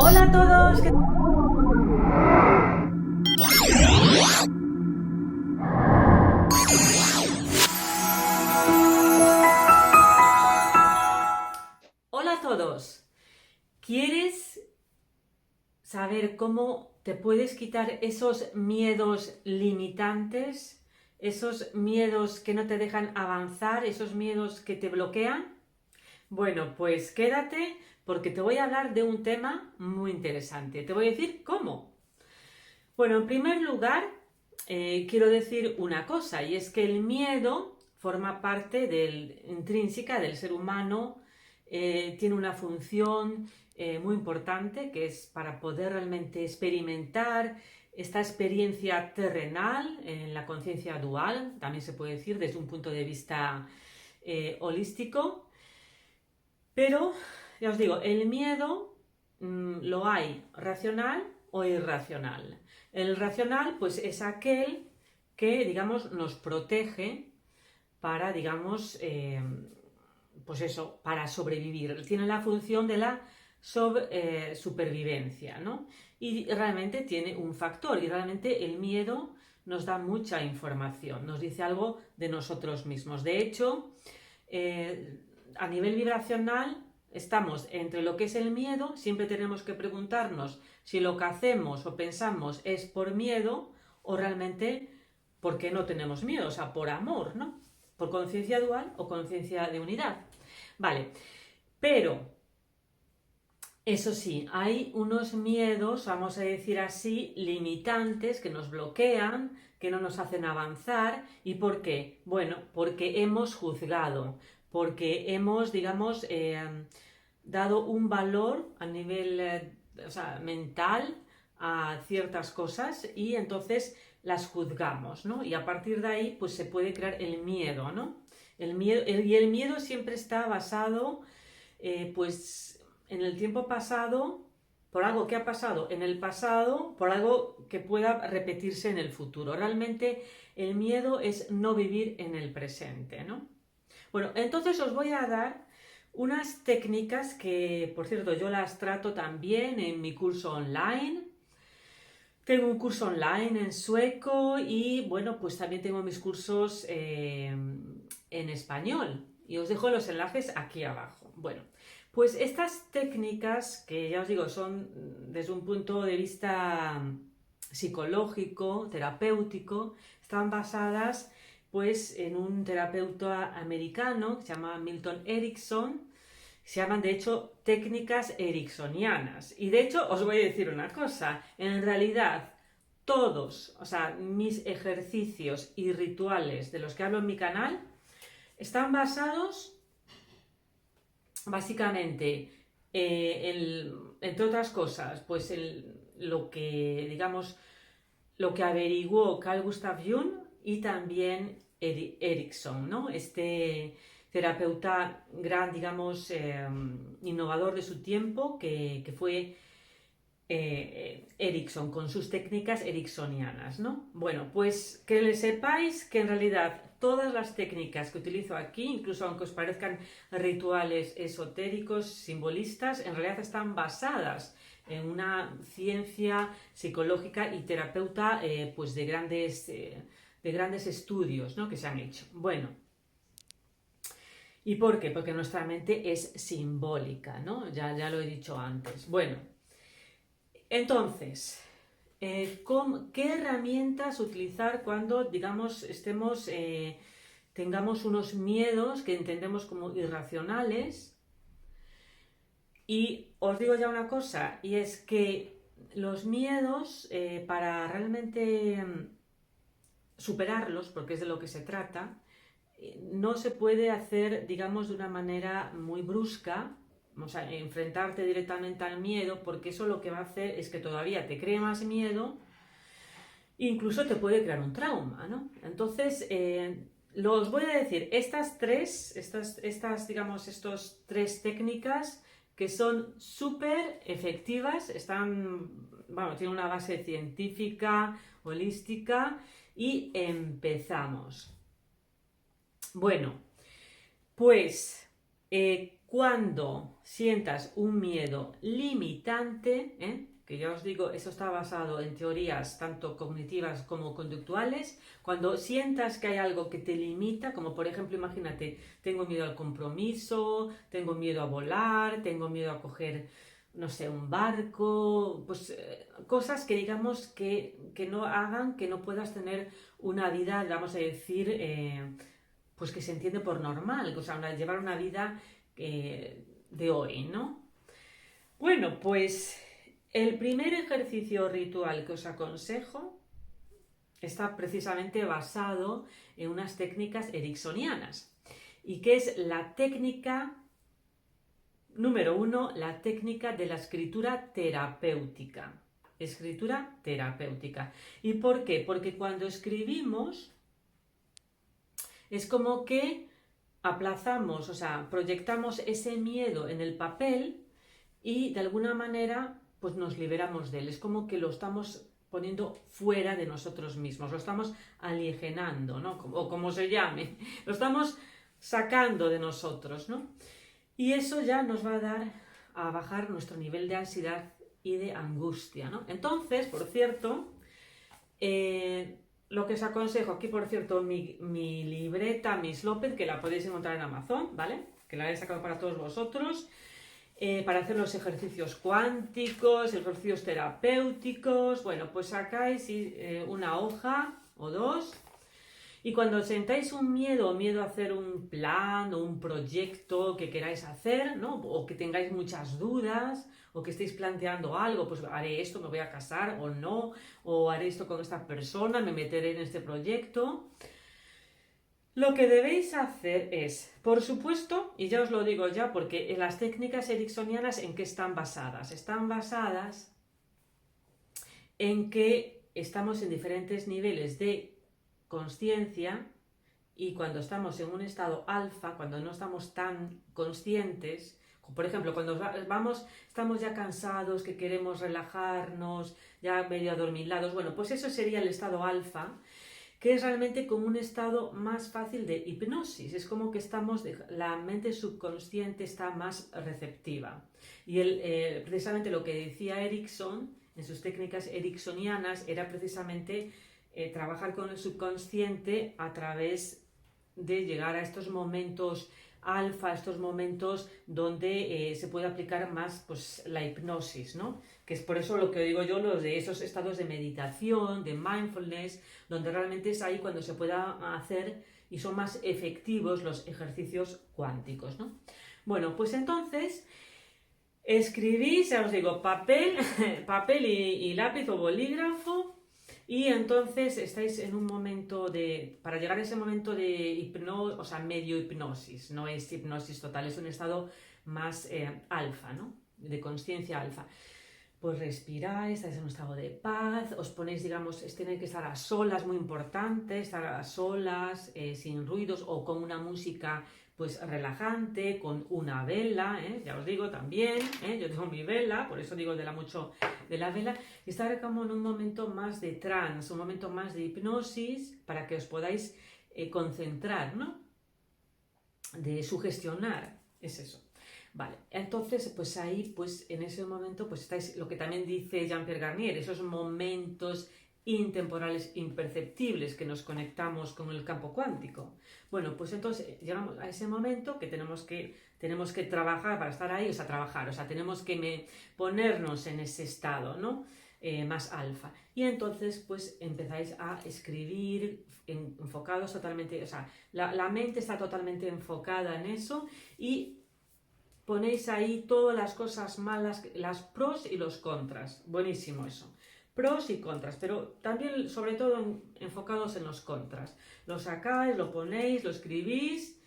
Hola a todos. Hola a todos. ¿Quieres saber cómo te puedes quitar esos miedos limitantes? Esos miedos que no te dejan avanzar, esos miedos que te bloquean. Bueno, pues quédate porque te voy a hablar de un tema muy interesante. Te voy a decir cómo. Bueno, en primer lugar, quiero decir una cosa, y es que el miedo forma parte intrínseca del ser humano, tiene una función muy importante que es para poder realmente experimentar esta experiencia terrenal en la conciencia dual, también se puede decir desde un punto de vista holístico. Pero, ya os digo, el miedo lo hay racional o irracional. El racional, pues, es aquel que, digamos, nos protege para, digamos, pues eso, para sobrevivir. Tiene la función de la supervivencia, ¿no? Y realmente tiene un factor, y realmente el miedo nos da mucha información, nos dice algo de nosotros mismos. De hecho, a nivel vibracional estamos entre lo que es el miedo, siempre tenemos que preguntarnos si lo que hacemos o pensamos es por miedo o realmente porque no tenemos miedo, o sea, por amor, ¿no? Por conciencia dual o conciencia de unidad. Vale, pero eso sí, hay unos miedos, vamos a decir así, limitantes que nos bloquean, que no nos hacen avanzar. ¿Y por qué? Bueno, porque hemos juzgado, porque hemos, digamos, dado un valor a nivel o sea, mental a ciertas cosas y entonces las juzgamos, ¿no? Y a partir de ahí, pues se puede crear el miedo, ¿no? Y el miedo siempre está basado, pues, en el tiempo pasado, por algo que ha pasado en el pasado, por algo que pueda repetirse en el futuro. Realmente el miedo es no vivir en el presente, ¿no? Bueno, entonces os voy a dar unas técnicas que, por cierto, yo las trato también en mi curso online. Tengo un curso online en sueco y, bueno, pues también tengo mis cursos en español. Y os dejo los enlaces aquí abajo. Bueno, pues estas técnicas, que ya os digo, son desde un punto de vista psicológico, terapéutico, están basadas pues en un terapeuta americano que se llama Milton Erickson. Se llaman, de hecho, técnicas ericksonianas. Y de hecho, os voy a decir una cosa, en realidad todos, o sea, mis ejercicios y rituales de los que hablo en mi canal están basados básicamente, entre otras cosas, pues lo que, digamos, lo que averiguó Carl Gustav Jung y también Erickson, ¿no? Este terapeuta gran, digamos, innovador de su tiempo, que fue Erickson, con sus técnicas ericksonianas, ¿no? Bueno, pues que le sepáis que en realidad todas las técnicas que utilizo aquí, incluso aunque os parezcan rituales esotéricos, simbolistas, en realidad están basadas en una ciencia psicológica y terapeuta pues de grandes estudios, ¿no?, que se han hecho. Bueno, ¿y por qué? Porque nuestra mente es simbólica, ¿no? Ya lo he dicho antes. Bueno, entonces, ¿qué herramientas utilizar cuando, digamos, tengamos unos miedos que entendemos como irracionales? Y os digo ya una cosa, y es que los miedos, para realmente superarlos, porque es de lo que se trata, no se puede hacer, digamos, de una manera muy brusca, o sea, enfrentarte directamente al miedo, porque eso lo que va a hacer es que todavía te cree más miedo, incluso te puede crear un trauma, ¿no? Entonces, os voy a decir digamos, estos tres técnicas que son súper efectivas, tienen una base científica, holística, y empezamos. Bueno, pues cuando sientas un miedo limitante, que ya os digo, eso está basado en teorías tanto cognitivas como conductuales, cuando sientas que hay algo que te limita, como por ejemplo, imagínate, tengo miedo al compromiso, tengo miedo a volar, tengo miedo a coger, no sé, un barco, pues cosas que digamos que no hagan que no puedas tener una vida, vamos a decir, pues que se entiende por normal, o sea, llevar una vida de hoy, ¿no? Bueno, pues el primer ejercicio ritual que os aconsejo está precisamente basado en unas técnicas ericksonianas y que es la técnica número 1, la técnica de la escritura terapéutica. Escritura terapéutica. ¿Y por qué? Porque cuando escribimos es como que aplazamos, o sea, proyectamos ese miedo en el papel y de alguna manera pues nos liberamos de él. Es como que lo estamos poniendo fuera de nosotros mismos, lo estamos alienando, ¿no? O como se llame, lo estamos sacando de nosotros, ¿no? Y eso ya nos va a dar a bajar nuestro nivel de ansiedad y de angustia, ¿no? Entonces, por cierto, lo que os aconsejo, aquí por cierto, mi libreta Miss López, que la podéis encontrar en Amazon, ¿vale? Que la he sacado para todos vosotros, para hacer los ejercicios cuánticos, ejercicios terapéuticos. Bueno, pues sacáis una hoja o dos y cuando sentáis un miedo a hacer un plan o un proyecto que queráis hacer, ¿no? O que tengáis muchas dudas o que estéis planteando algo, pues haré esto, me voy a casar o no, o haré esto con esta persona, me meteré en este proyecto. Lo que debéis hacer es, por supuesto, y ya os lo digo ya, porque en las técnicas ericksonianas, ¿en qué están basadas? Están basadas en que estamos en diferentes niveles de consciencia y cuando estamos en un estado alfa, cuando no estamos tan conscientes, por ejemplo, cuando estamos ya cansados, que queremos relajarnos, ya medio adormilados, bueno, pues eso sería el estado alfa, que es realmente como un estado más fácil de hipnosis, es como que la mente subconsciente está más receptiva. Y precisamente lo que decía Erickson en sus técnicas ericksonianas era precisamente trabajar con el subconsciente a través de llegar a estos momentos alfa, estos momentos donde se puede aplicar más pues, la hipnosis, ¿no? Que es por eso lo que digo yo, los de esos estados de meditación, de mindfulness, donde realmente es ahí cuando se pueda hacer y son más efectivos los ejercicios cuánticos, ¿no? Bueno, pues entonces escribís, ya os digo, papel y lápiz o bolígrafo. Y entonces estáis en un momento para llegar a ese momento de hipnosis, o sea, medio hipnosis, no es hipnosis total, es un estado más alfa, ¿no? De conciencia alfa. Pues respiráis, estáis en un estado de paz, os ponéis, digamos, tenéis que estar a solas, muy importante, estar a solas, sin ruidos o con una música pues relajante, con una vela, ya os digo también, yo tengo mi vela, por eso digo mucho de la vela, y estar como en un momento más de trance, un momento más de hipnosis, para que os podáis concentrar, ¿no? De sugestionar, es eso. Vale, entonces pues ahí pues en ese momento pues estáis, lo que también dice Jean-Pierre Garnier, esos momentos intemporales imperceptibles que nos conectamos con el campo cuántico. Bueno, pues entonces llegamos a ese momento que tenemos que trabajar para estar ahí, o sea, tenemos que ponernos en ese estado, ¿no? Más alfa. Y entonces pues empezáis a escribir enfocados totalmente, o sea, la mente está totalmente enfocada en eso y ponéis ahí todas las cosas malas, las pros y los contras. Buenísimo eso. Pros y contras, pero también sobre todo enfocados en los contras. Lo sacáis, lo ponéis, lo escribís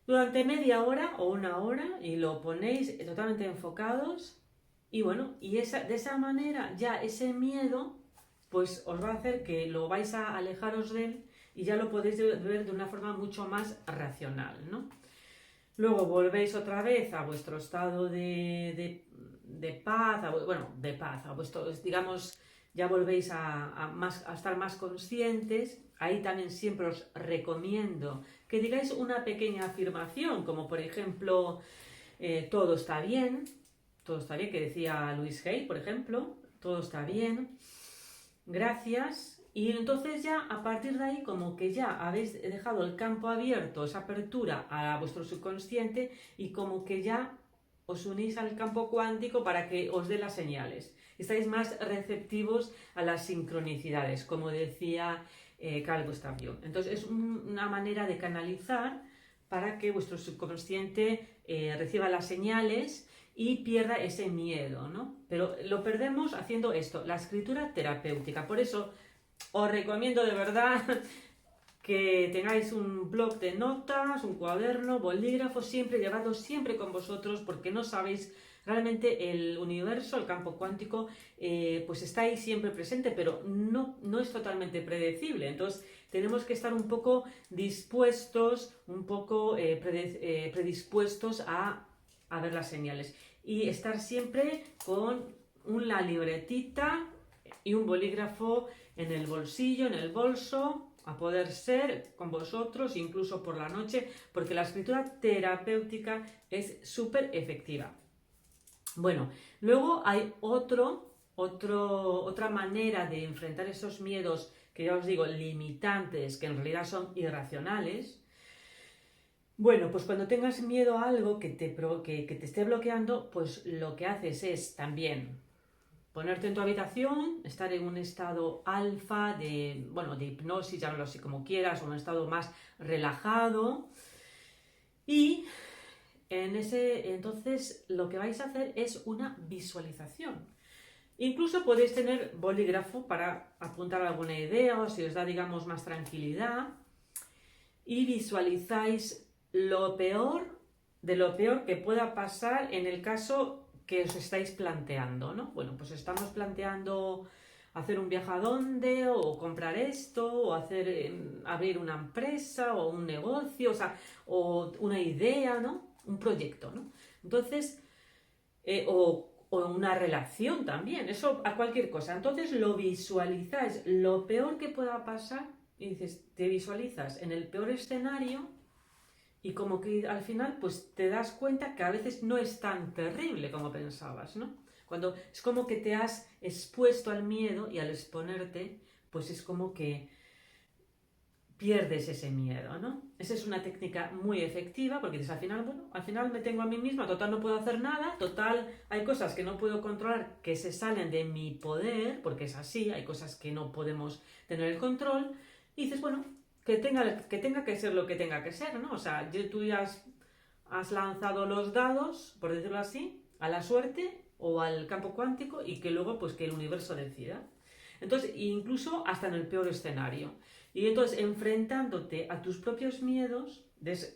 durante media hora o una hora y lo ponéis totalmente enfocados y bueno, y de esa manera ya ese miedo pues os va a hacer que lo vais a alejaros de él y ya lo podéis ver de una forma mucho más racional, ¿no? Luego volvéis otra vez a vuestro estado de paz, de paz, a vuestro, digamos, ya volvéis a estar más conscientes. Ahí también siempre os recomiendo que digáis una pequeña afirmación, como por ejemplo, todo está bien, que decía Louise Hay, por ejemplo, todo está bien, gracias. Y entonces ya a partir de ahí como que ya habéis dejado el campo abierto, esa apertura a vuestro subconsciente y como que ya os unís al campo cuántico para que os dé las señales. Estáis más receptivos a las sincronicidades, como decía Carl Gustav Jung. Entonces es una manera de canalizar para que vuestro subconsciente reciba las señales y pierda ese miedo, ¿no? Pero lo perdemos haciendo esto, la escritura terapéutica. Por eso os recomiendo de verdad que tengáis un blog de notas, un cuaderno, bolígrafo, siempre llevadlo siempre con vosotros, porque no sabéis, realmente el universo, el campo cuántico, pues está ahí siempre presente, pero no es totalmente predecible. Entonces tenemos que estar un poco dispuestos, un poco predispuestos a ver las señales. Y estar siempre con una libretita y un bolígrafo en el bolsillo, en el bolso, a poder ser con vosotros, incluso por la noche, porque la escritura terapéutica es súper efectiva. Bueno, luego hay otra manera de enfrentar esos miedos que ya os digo, limitantes, que en realidad son irracionales. Bueno, pues cuando tengas miedo a algo que te esté bloqueando, pues lo que haces es también ponerte en tu habitación, estar en un estado alfa de hipnosis, llámalo así como quieras, o un estado más relajado. Y entonces lo que vais a hacer es una visualización. Incluso podéis tener bolígrafo para apuntar alguna idea o si os da, digamos, más tranquilidad. Y visualizáis lo peor de lo peor que pueda pasar en el caso que os estáis planteando, ¿no? Bueno, pues estamos planteando hacer un viaje a dónde, o comprar esto, o abrir una empresa, o un negocio, o una idea, ¿no? Un proyecto, ¿no? Entonces, o una relación también, eso a cualquier cosa. Entonces lo visualizáis, lo peor que pueda pasar, y dices, te visualizas en el peor escenario. Y como que al final pues te das cuenta que a veces no es tan terrible como pensabas, ¿no? Cuando es como que te has expuesto al miedo y al exponerte, pues es como que pierdes ese miedo, ¿no? Esa es una técnica muy efectiva porque dices, al final me tengo a mí misma, total no puedo hacer nada, total hay cosas que no puedo controlar que se salen de mi poder, porque es así, hay cosas que no podemos tener el control, y dices, bueno, que tenga que ser lo que tenga que ser, ¿no? O sea, tú ya has lanzado los dados, por decirlo así, a la suerte o al campo cuántico y que luego pues que el universo decida. Entonces, incluso hasta en el peor escenario. Y entonces, enfrentándote a tus propios miedos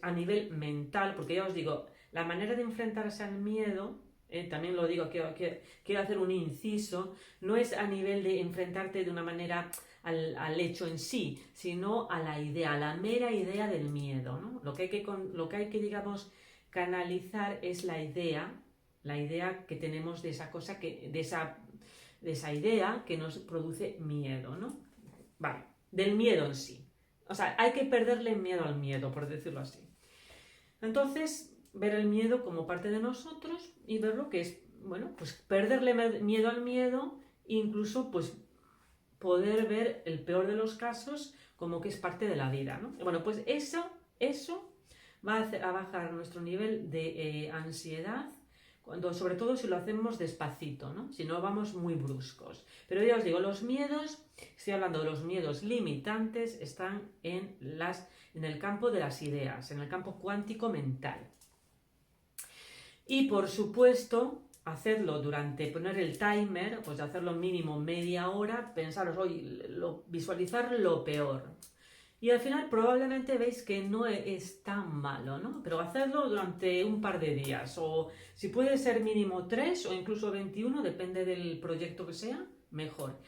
a nivel mental, porque ya os digo, la manera de enfrentarse al miedo, también lo digo, quiero hacer un inciso, no es a nivel de enfrentarte de una manera al hecho en sí, sino a la idea, a la mera idea del miedo, ¿no? Lo que hay que, digamos, canalizar es la idea que tenemos de esa cosa, de esa idea que nos produce miedo, ¿no? Vale, del miedo en sí. O sea, hay que perderle miedo al miedo, por decirlo así. Entonces, ver el miedo como parte de nosotros y ver lo que es, bueno, pues perderle miedo al miedo, incluso pues poder ver el peor de los casos como que es parte de la vida, ¿no? Bueno, pues eso va a bajar nuestro nivel de ansiedad, sobre todo si lo hacemos despacito, ¿no? Si no vamos muy bruscos. Pero ya os digo, los miedos, estoy hablando de los miedos limitantes, están en el campo de las ideas, en el campo cuántico mental. Y por supuesto, hacerlo poner el timer, pues hacerlo mínimo media hora, pensaros, visualizar lo peor. Y al final probablemente veis que no es tan malo, ¿no? Pero hacerlo durante un par de días, o si puede ser mínimo 3 o incluso 21, depende del proyecto que sea, mejor.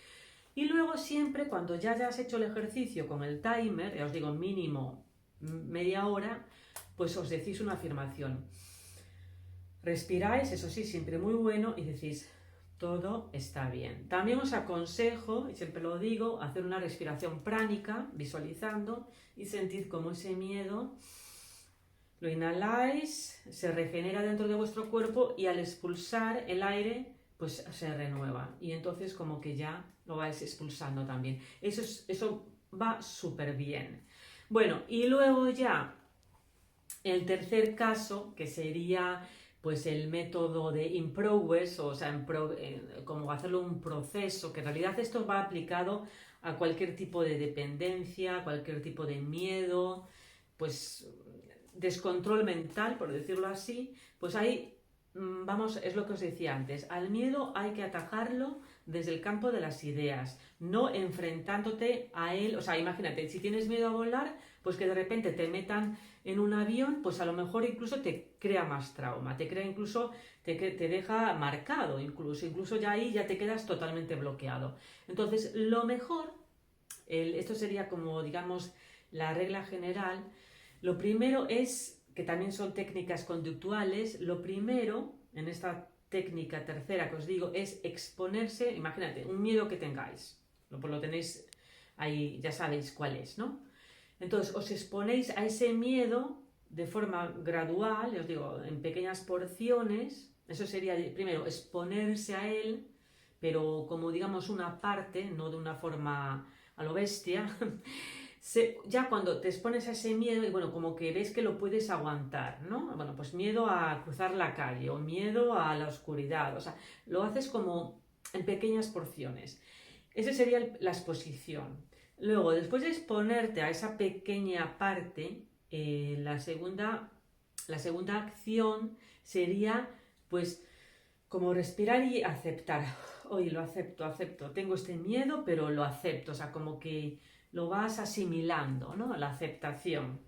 Y luego siempre, cuando ya hayas hecho el ejercicio con el timer, ya os digo mínimo media hora, pues os decís una afirmación. Respiráis, eso sí, siempre muy bueno, y decís, todo está bien. También os aconsejo, y siempre lo digo, hacer una respiración pránica, visualizando, y sentir como ese miedo lo inhaláis, se regenera dentro de vuestro cuerpo y al expulsar el aire, pues se renueva. Y entonces como que ya lo vais expulsando también. Eso va súper bien. Bueno, y luego ya el tercer caso, que sería pues el método de in progress, o sea, como hacerlo un proceso, que en realidad esto va aplicado a cualquier tipo de dependencia, cualquier tipo de miedo, pues descontrol mental, por decirlo así, pues ahí, vamos, es lo que os decía antes, al miedo hay que atajarlo desde el campo de las ideas, no enfrentándote a él. O sea, imagínate, si tienes miedo a volar, pues que de repente te metan en un avión, pues a lo mejor incluso te crea más trauma, te crea incluso, te deja marcado, incluso ya ahí ya te quedas totalmente bloqueado. Entonces, lo mejor, esto sería como, digamos, la regla general. Lo primero es, que también son técnicas conductuales, lo primero en esta técnica tercera que os digo es exponerse. Imagínate, un miedo que tengáis, pues lo tenéis ahí, ya sabéis cuál es, ¿no? Entonces os exponéis a ese miedo de forma gradual, os digo, en pequeñas porciones. Eso sería, primero, exponerse a él, pero como digamos una parte, no de una forma a lo bestia. Ya cuando te expones a ese miedo y bueno, como que ves que lo puedes aguantar, ¿no? Bueno, pues miedo a cruzar la calle o miedo a la oscuridad, o sea, lo haces como en pequeñas porciones. Esa sería la exposición. Luego, después de exponerte a esa pequeña parte, la segunda acción sería pues como respirar y aceptar. Hoy lo acepto, tengo este miedo, pero lo acepto, o sea, como que lo vas asimilando, ¿no? La aceptación.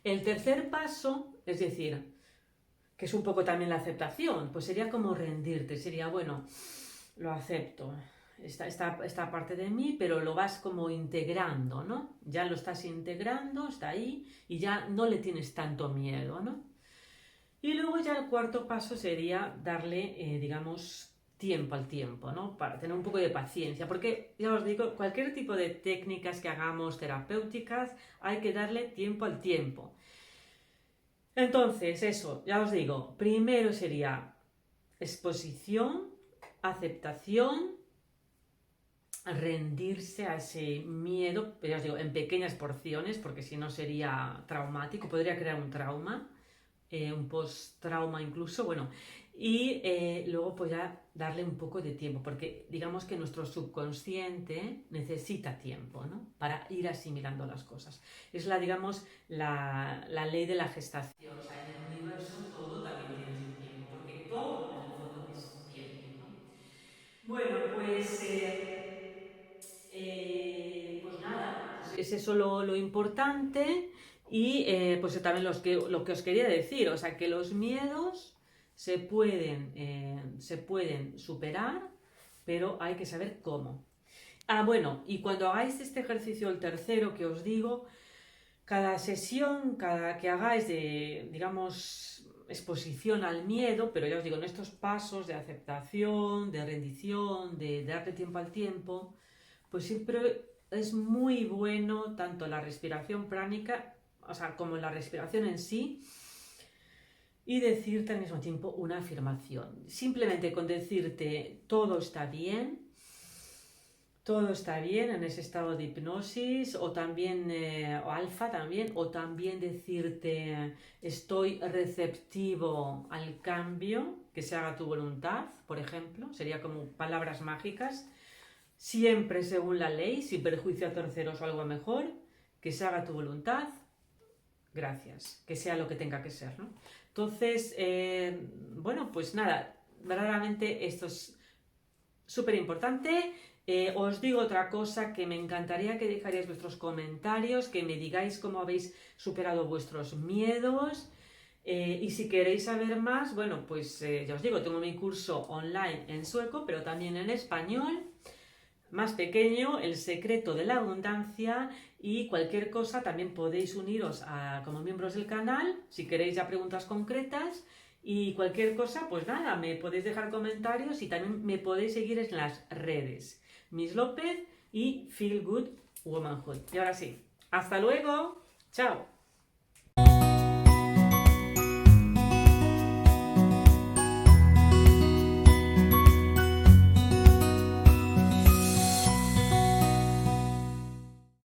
El tercer paso, es decir, que es un poco también la aceptación, pues sería como rendirte, sería, bueno, lo acepto, esta parte de mí, pero lo vas como integrando, ¿no? Ya lo estás integrando, está ahí, y ya no le tienes tanto miedo, ¿no? Y luego ya el cuarto paso sería darle, digamos, tiempo al tiempo, ¿no? Para tener un poco de paciencia, porque ya os digo, cualquier tipo de técnicas que hagamos terapéuticas, hay que darle tiempo al tiempo. Entonces, eso, ya os digo, primero sería exposición, aceptación, rendirse a ese miedo, pero ya os digo, en pequeñas porciones, porque si no sería traumático, podría crear un trauma, un post-trauma incluso, bueno, y luego pues ya darle un poco de tiempo, porque digamos que nuestro subconsciente necesita tiempo, ¿no? Para ir asimilando las cosas. Es digamos, la ley de la gestación. O sea, en el universo todo también tiene su tiempo, porque todo en el fondo es tiempo, ¿no? Bueno, pues nada, pues es eso lo importante. Y pues también lo que os quería decir, o sea, que los miedos se pueden superar, pero hay que saber cómo. Ah, bueno, y cuando hagáis este ejercicio, el tercero que os digo, cada sesión, cada que hagáis de, digamos, exposición al miedo, pero ya os digo, en estos pasos de aceptación, de rendición, de darte tiempo al tiempo, pues siempre es muy bueno tanto la respiración pránica, o sea, como la respiración en sí, y decirte al mismo tiempo una afirmación. Simplemente con decirte todo está bien en ese estado de hipnosis, o también, o alfa también, o también decirte estoy receptivo al cambio, que se haga tu voluntad, por ejemplo, sería como palabras mágicas. Siempre según la ley, sin perjuicio a terceros o algo mejor, que se haga tu voluntad, gracias, que sea lo que tenga que ser, ¿no? Entonces, bueno, pues nada, verdaderamente esto es súper importante. Os digo otra cosa, que me encantaría que dejarais vuestros comentarios, que me digáis cómo habéis superado vuestros miedos. Y si queréis saber más, bueno, pues ya os digo, tengo mi curso online en sueco, pero también en español, más pequeño, El secreto de la abundancia, y cualquier cosa también podéis uniros como miembros del canal, si queréis ya preguntas concretas, y cualquier cosa, pues nada, me podéis dejar comentarios y también me podéis seguir en las redes, Miss López y Feel Good Womanhood. Y ahora sí, hasta luego, chao.